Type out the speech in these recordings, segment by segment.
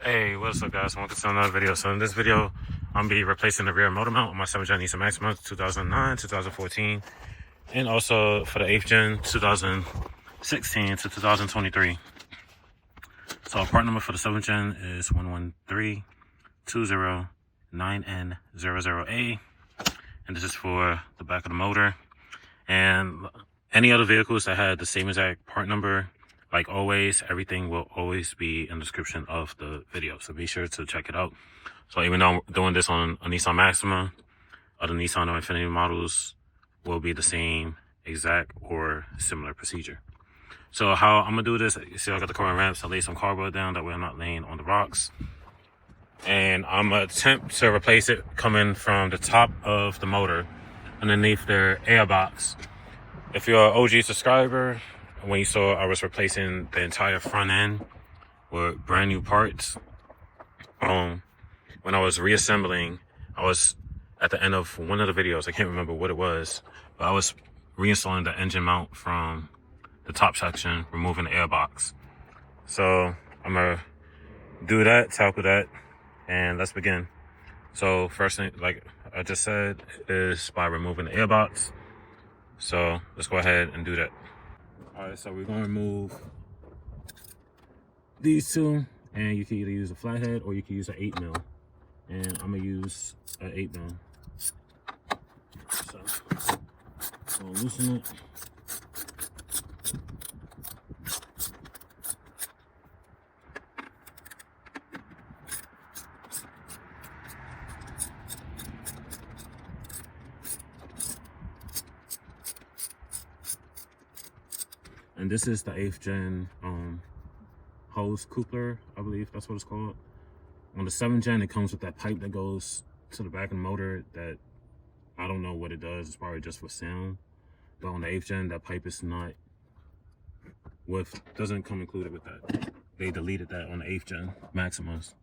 Hey, what's up guys? Welcome to another video. So in this video, I'm gonna be replacing the rear motor mount on my 7th gen Nissan Maxima 2009, 2014, and also for the 8th gen 2016 to 2023. So part number for the 7th gen is 113209N00A, and this is for the back of the motor. And any other vehicles that had the same exact part number, like always, everything will always be in the description of the video. So be sure to check it out. So even though I'm doing this on a Nissan Maxima, other Nissan or Infiniti models will be the same exact or similar procedure. So how I'm gonna do this, you see I got the car ramps, I laid some cardboard down, that way I'm not laying on the rocks. And I'm gonna attempt to replace it coming from the top of the motor underneath their airbox. If you're an OG subscriber, when you saw I was replacing the entire front end with brand new parts, when I was reassembling, I was at the end of one of the videos, I can't remember what it was, but I was reinstalling the engine mount from the top section, removing the airbox. So I'm gonna do that, tackle that, and let's begin. So first thing, like I just said, is by removing the airbox. So let's go ahead and do that. All right, so we're gonna remove these two, and you can either use a flathead or you can use an 8mm, and I'm gonna use an 8mm. So I'll loosen it. And this is the 8th gen hose coupler, I believe that's what it's called. On the 7th gen, it comes with that pipe that goes to the back of the motor that I don't know what it does. It's probably just for sound. But on the 8th gen, that pipe is not doesn't come included with that. They deleted that on the 8th gen Maximas.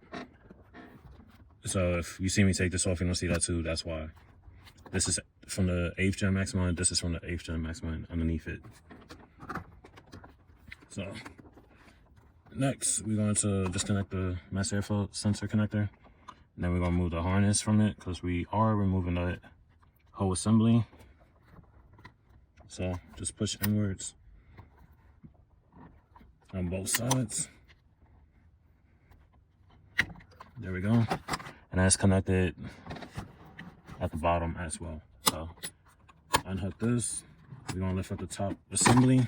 So if you see me take this off, you don't see that too, that's why. This is from the 8th gen Maxima, and this is from the 8th gen Maxima underneath it. So next, we're going to disconnect the mass airflow sensor connector. And then we're going to remove the harness from it because we are removing the whole assembly. So just push inwards on both sides. There we go. And that's connected at the bottom as well. So unhook this. We're going to lift up the top assembly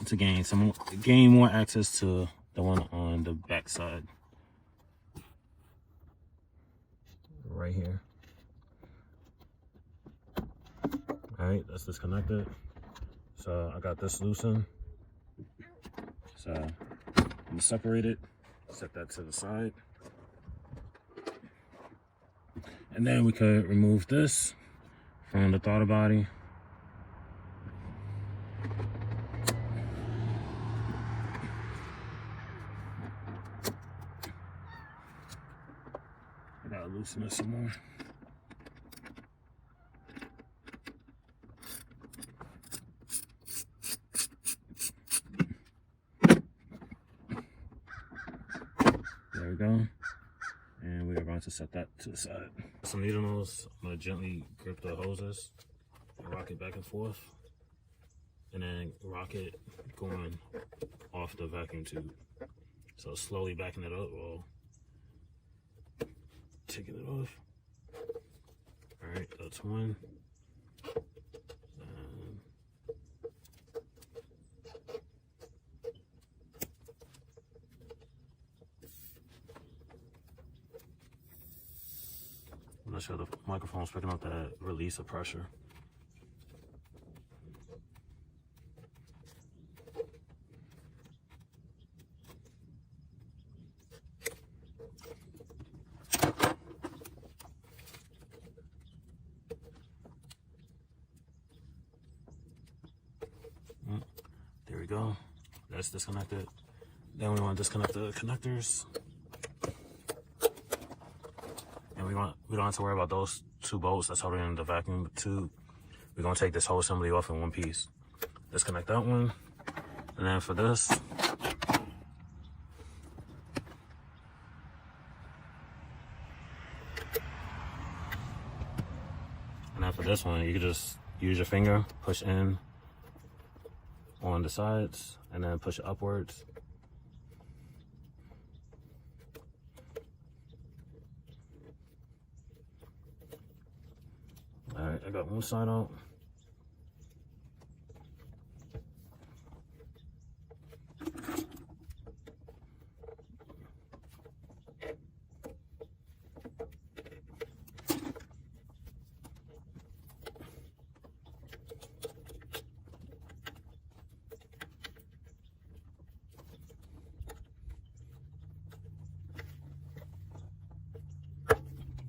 to gain more access to the one on the back side right here. All right, that's disconnected. So I got this loosened, so I'm gonna separate it, set that to the side, and then we could remove this from the throttle body. Gotta loosen it some more. There we go. And we are going to set that to the side. Some needle nose, I'm gonna gently grip the hoses and rock it back and forth. And then rock it going off the vacuum tube. So slowly backing it up while taking it off. All right, that's one. I'm not sure the microphone's picking up that release of pressure. There we go. That's disconnected. Then we want to disconnect the connectors. And we don't have to worry about those two bolts that's holding in the vacuum tube. We're gonna take this whole assembly off in one piece. Disconnect that one. And then for this, this one, you can just use your finger, push in on the sides, and then push it upwards. All right, I got one side out.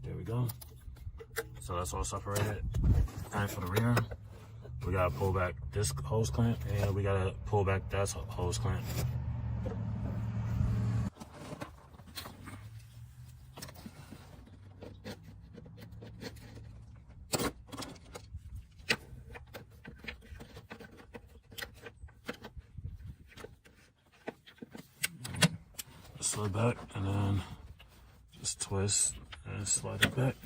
There we go. So that's all separated. And for the rear, we gotta pull back this hose clamp and we gotta pull back that hose clamp. Slide back and then just twist and slide it back.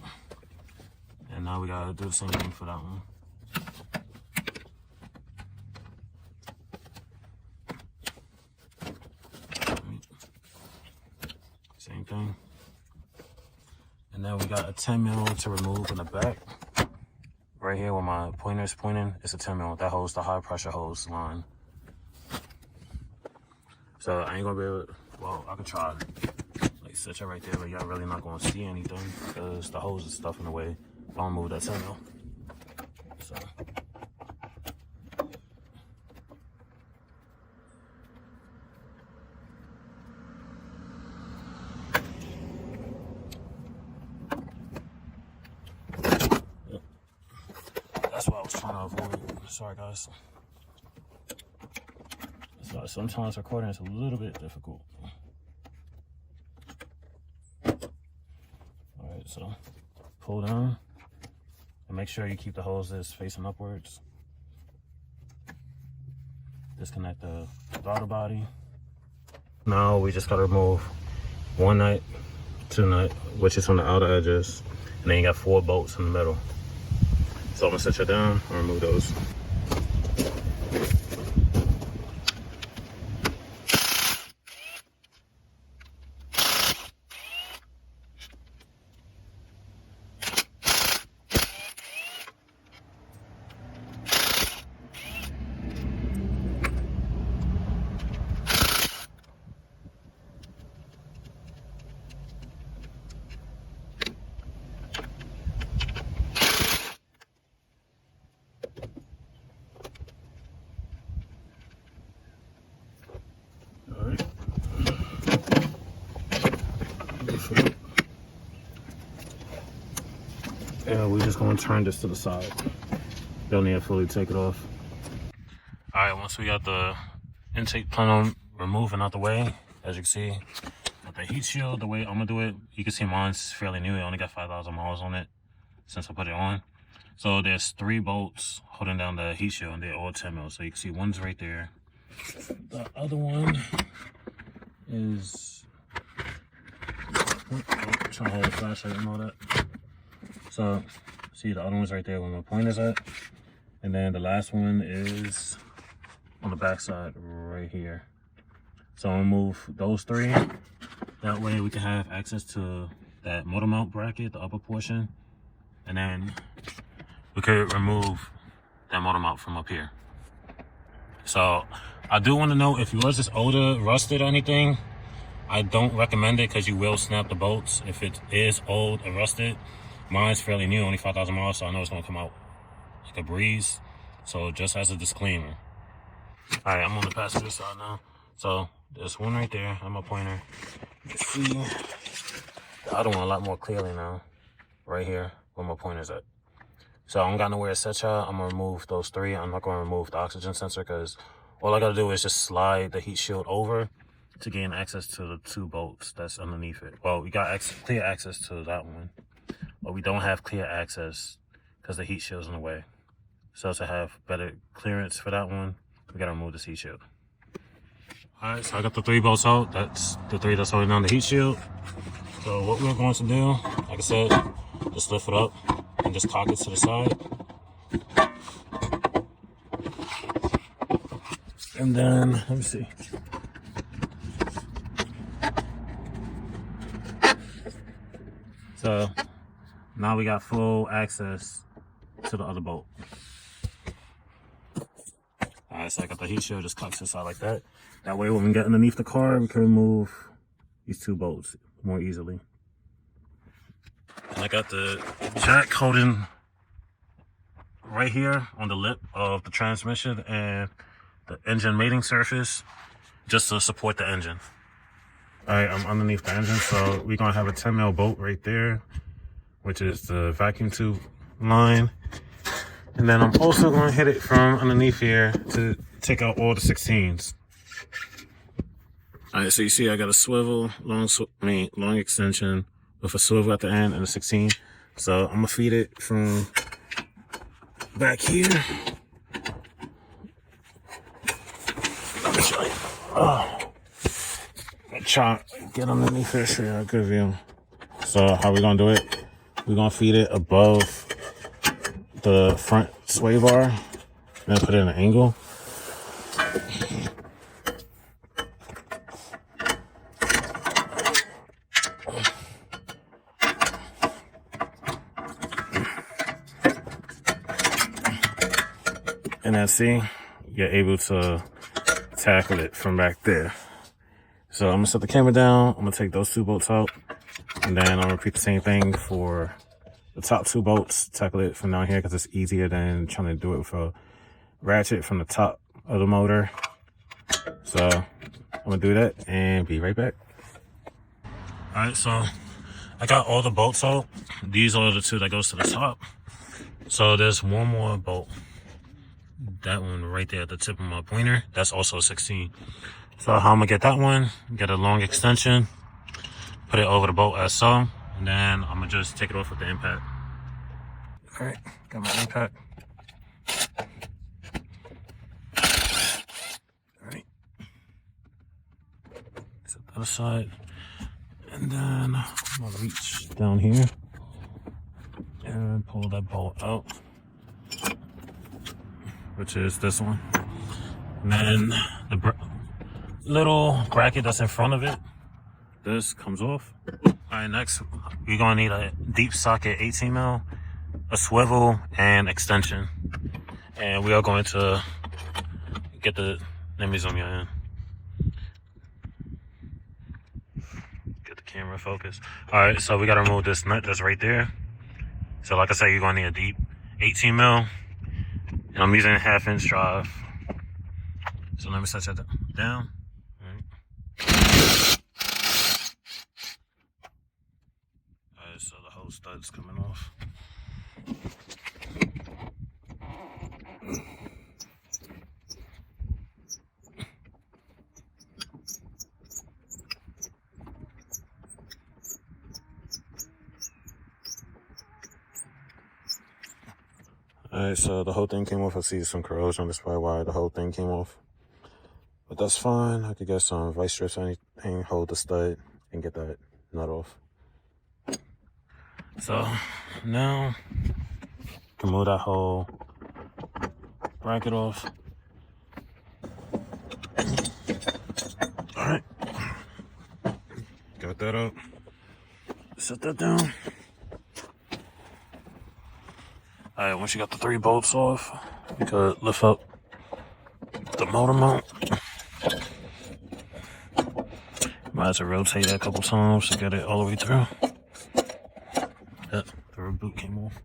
And now we gotta do the same thing for that one. Same thing. And then we got a 10mm to remove in the back. Right here where my pointer's pointing, it's a 10mm. That holds the high pressure hose line. So I ain't gonna be able to, well, I could try like set it right there, but y'all really not gonna see anything because the hose is stuff in the way. I'll move that 10mm. So. Yep. That's what I was trying to avoid. Sorry guys. So sometimes recording is a little bit difficult. Alright, so pull down. And make sure you keep the hoses facing upwards. Disconnect the throttle body. Now we just gotta remove one nut, two nut, which is on the outer edges. And then you got 4 bolts in the middle. So I'm gonna set you down and remove those. And we're just gonna turn this to the side. Don't need to fully take it off. All right, once we got the intake plenum removed and out the way, as you can see, with the heat shield, the way I'm gonna do it, you can see mine's fairly new. It only got 5,000 miles on it since I put it on. So there's 3 bolts holding down the heat shield and they're all 10mm. So you can see one's right there. The other one is, I'm trying to hold the flashlight and all that. So, see the other one's right there where my pointer's at. And then the last one is on the back side right here. So I'm gonna move those 3. That way we can have access to that motor mount bracket, the upper portion. And then we could remove that motor mount from up here. So I do want to know if yours is older, rusted or anything, I don't recommend it because you will snap the bolts if it is old and rusted. Mine's fairly new, only 5,000 miles, so I know it's gonna come out like a breeze. So just as a disclaimer. All right, I'm on the passenger side now. So there's one right there on my pointer. You can see the other one a lot more clearly now, right here where my pointer's at. So I don't got nowhere to set y'all. I'm gonna remove those 3. I'm not gonna remove the oxygen sensor because all I gotta do is just slide the heat shield over to gain access to the 2 bolts that's underneath it. Well, we got clear access to that one, but we don't have clear access because the heat shield's in the way. So to have better clearance for that one, we gotta remove this heat shield. All right, so I got the 3 bolts out. That's the 3 that's holding down the heat shield. So what we're going to do, like I said, just lift it up and just cock it to the side. And then, let me see. So now we got full access to the other bolt. Alright, so I got the heat shield just cocks inside like that. That way when we get underneath the car, we can remove these two bolts more easily. And I got the jack holding right here on the lip of the transmission and the engine mating surface just to support the engine. Alright, I'm underneath the engine, so we're gonna have a 10mm bolt right there, which is the vacuum tube line. And then I'm also gonna hit it from underneath here to take out all the 16s. Alright, so you see I got a swivel, long extension with a swivel at the end and a 16. So I'm gonna feed it from back here. Let me show you. Try get underneath here, show you a good view. So how we gonna do it? We're gonna feed it above the front sway bar and put it in an angle. And then see, you're able to tackle it from back there. So I'm gonna set the camera down, I'm gonna take those two bolts out, and then I'll repeat the same thing for the top two bolts, tackle it from down here because it's easier than trying to do it with a ratchet from the top of the motor. So I'm gonna do that and be right back. Alright, so I got all the bolts out. These are the two that goes to the top. So there's one more bolt. That one right there at the tip of my pointer, that's also 16. So how I'm gonna get that one, get a long extension, put it over the bolt as so, and then I'm gonna just take it off with the impact. All right, got my impact. All right, set that aside. And then I'm gonna reach down here and pull that bolt out, which is this one. And then the little bracket that's in front of it, this comes off. All right, next we're gonna need a deep socket 18mm, a swivel, and extension. And we are going to get the, let me zoom you in. Get the camera focused. All right, so we gotta remove this nut that's right there. So like I said, you're gonna need a deep 18mm. And I'm using a 1/2" drive. So let me set that down. Alright, so the whole stud's coming off. Alright, so the whole thing came off. I see some corrosion. That's probably why the whole thing came off. But that's fine. I could get some vice strips or anything, hold the stud, and get that nut off. So now I can move that whole bracket off. Alright. Got that up. Set that down. Alright, once you got the 3 bolts off, you could lift up the motor mount. Might have to rotate that a couple times to get it all the way through. Yep, the rubber boot came off.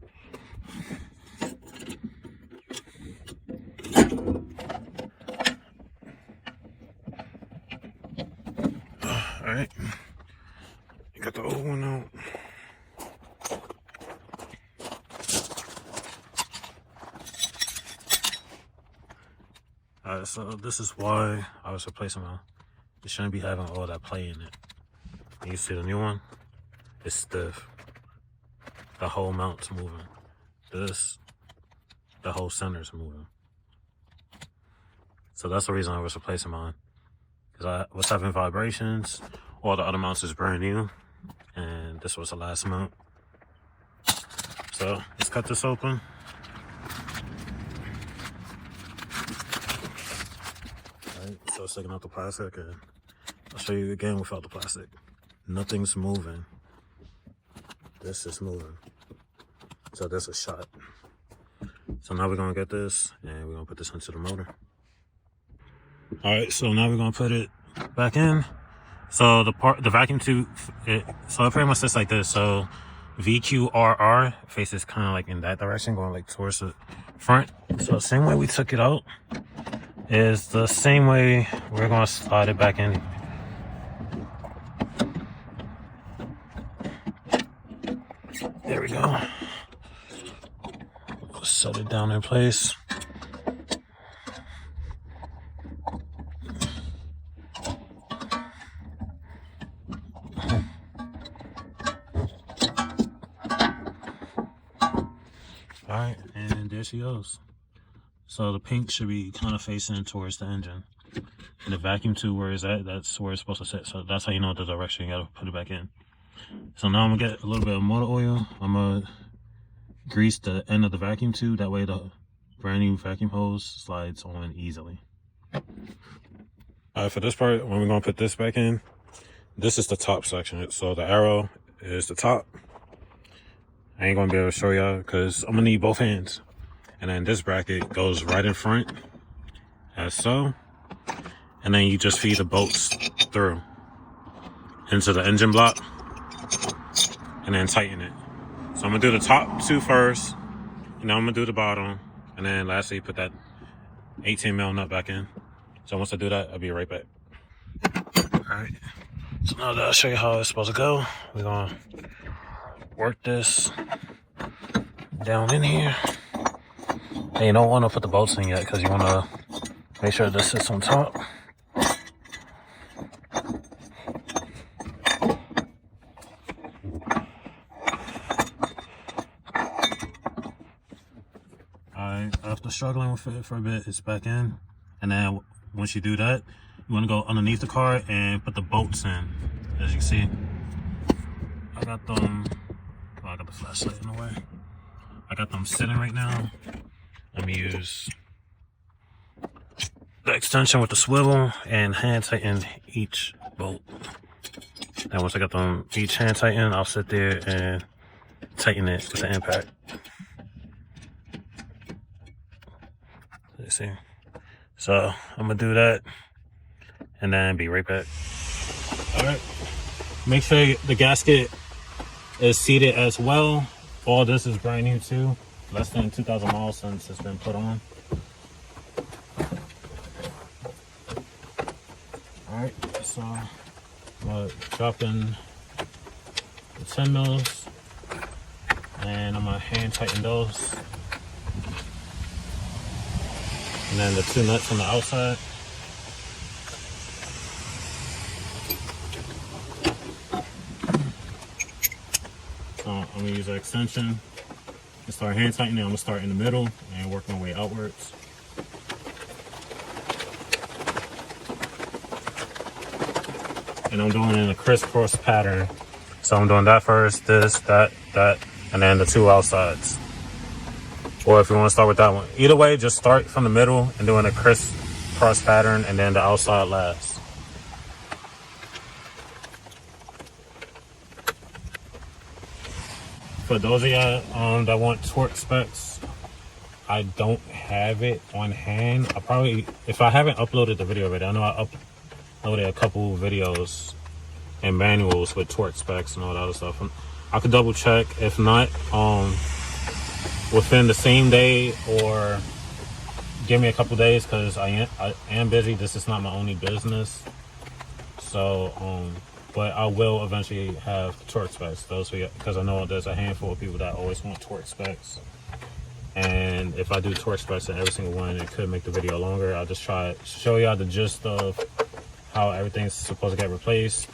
Alright, you got the old one out. Alright, so this is why I was replacing my, it shouldn't be having all that play in it. You see the new one? It's stiff. The whole mount's moving. This, the whole center's moving. So that's the reason I was replacing mine. Because I was having vibrations. All the other mounts is brand new. And this was the last mount. So let's cut this open. Start taking out the plastic, and I'll show you again without the plastic. Nothing's moving. This is moving. So that's a shot. So now we're gonna get this and we're gonna put this into the motor. All right, so now we're gonna put it back in. So the vacuum tube, so it pretty much sits like this. So VQRR faces kind of like in that direction, going like towards the front. So the same way we took it out is the same way we're gonna slide it back in. There we go. Set it down in place. All right, and there she goes. So the pink should be kind of facing towards the engine. And the vacuum tube where it's at, that's where it's supposed to sit. So that's how you know the direction you gotta put it back in. So now I'm gonna get a little bit of motor oil. I'm gonna grease the end of the vacuum tube. That way the brand new vacuum hose slides on easily. All right, for this part, when we're gonna put this back in, this is the top section. So the arrow is the top. I ain't gonna be able to show y'all because I'm gonna need both hands. And then this bracket goes right in front, as so. And then you just feed the bolts through into the engine block and then tighten it. So I'm gonna do the top two first, and then I'm gonna do the bottom, and then lastly put that 18 mil nut back in. So once I do that, I'll be right back. All right, so now that I'll show you how it's supposed to go, we're gonna work this down in here. And you don't want to put the bolts in yet because you want to make sure this sits on top. Alright, after struggling with it for a bit, it's back in. And then once you do that, you want to go underneath the car and put the bolts in. As you can see, I got them, I got the flashlight in the way. I got them sitting right now. I'm gonna use the extension with the swivel and hand tighten each bolt. And once I got them each hand tightened, I'll sit there and tighten it with the impact. Let's see. So I'm gonna do that and then be right back. All right. Make sure the gasket is seated as well. All this is brand new too. Less than 2,000 miles since it's been put on. Alright, so I'm gonna drop in the 10 mils and I'm gonna hand tighten those. And then the two nuts on the outside. So I'm gonna use an extension. Start hand tightening. I'm gonna start in the middle and work my way outwards. And I'm doing it in a crisscross pattern. So I'm doing that first, this, that, and then the two outsides. Or if you want to start with that one. Either way, just start from the middle and doing a crisscross pattern and then the outside last. For those of y'all that want torque specs, I don't have it on hand. I probably, if I haven't uploaded the video already, I know I uploaded a couple videos and manuals with torque specs and all that other stuff. I could double check. If not, within the same day or give me a couple days because I am busy. This is not my only business. So, but I will eventually have torque specs, because I know there's a handful of people that always want torque specs. And if I do torque specs in every single one, it could make the video longer. I'll just try to show y'all the gist of how everything's supposed to get replaced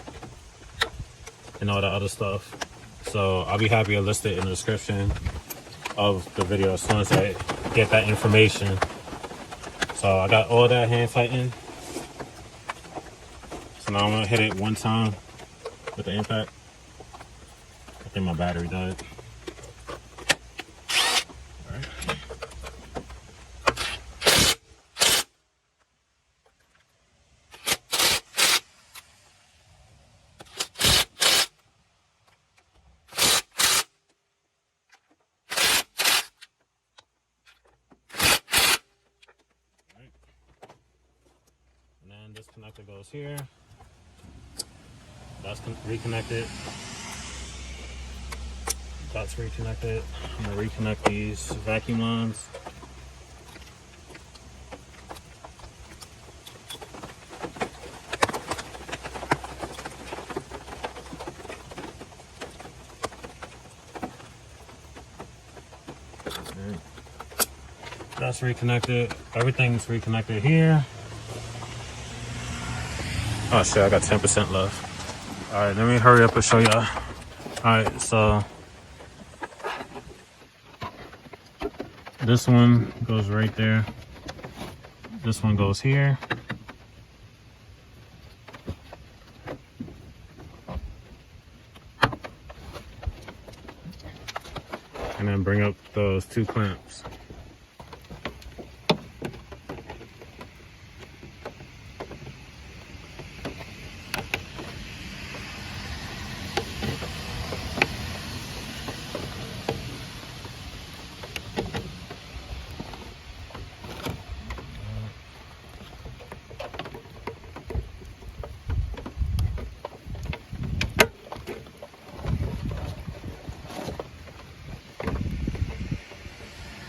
and all that other stuff. So I'll be happy to list it in the description of the video as soon as I get that information. So I got all that hand tightened. So now I'm gonna hit it one time with the impact. I think my battery died. this connector goes here. That's reconnected. That's reconnected. I'm gonna reconnect these vacuum lines. That's reconnected. Everything's reconnected here. Oh shit, I got 10% left. Alright, let me hurry up and show y'all. Alright, so this one goes right there. This one goes here. And then bring up those two clamps.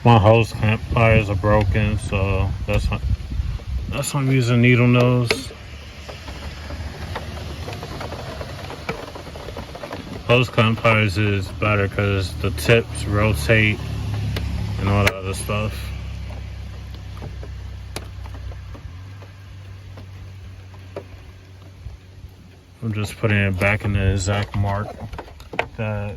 My hose clamp pliers are broken, so that's why I'm using needle nose. Hose clamp pliers is better because the tips rotate and all that other stuff. I'm just putting it back in the exact mark that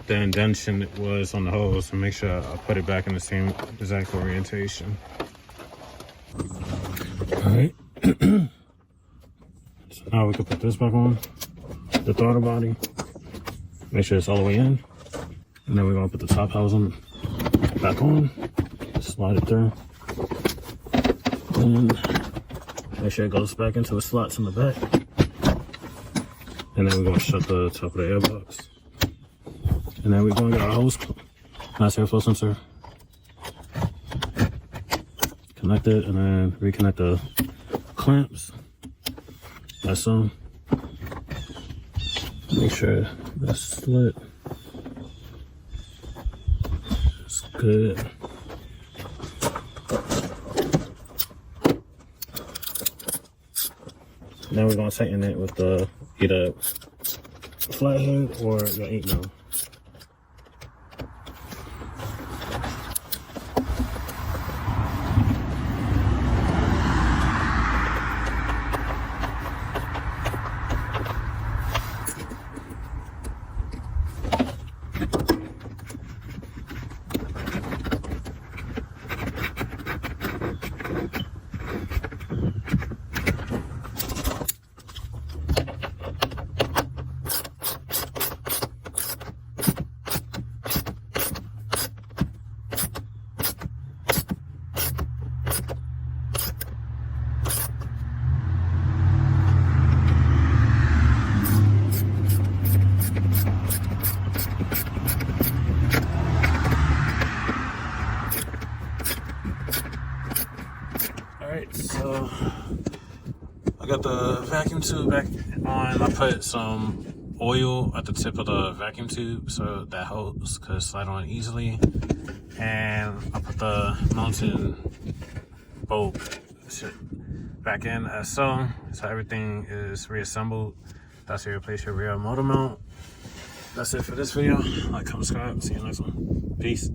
the indentation was on the hose, to make sure I put it back in the same exact orientation. Alright. So now we can put this back on, the throttle body. Make sure it's all the way in. And then we're gonna put the top housing back on. Slide it through. And make sure it goes back into the slots in the back. And then we're gonna shut the top of the airbox. And then we're going to get our hose, nice airflow sensor, connect it, and then reconnect the clamps. That's some. Make sure that's slit. It's good. Now we're going to tighten it with the either flathead or your 8mm. Alright, so I got the vacuum tube back on. I put some oil at the tip of the vacuum tube so that hose could slide on easily. And I put the mounting bolt back in as so everything is reassembled. That's how you replace your rear motor mount. That's it for this video. Like, comment, subscribe. See you next one. Peace.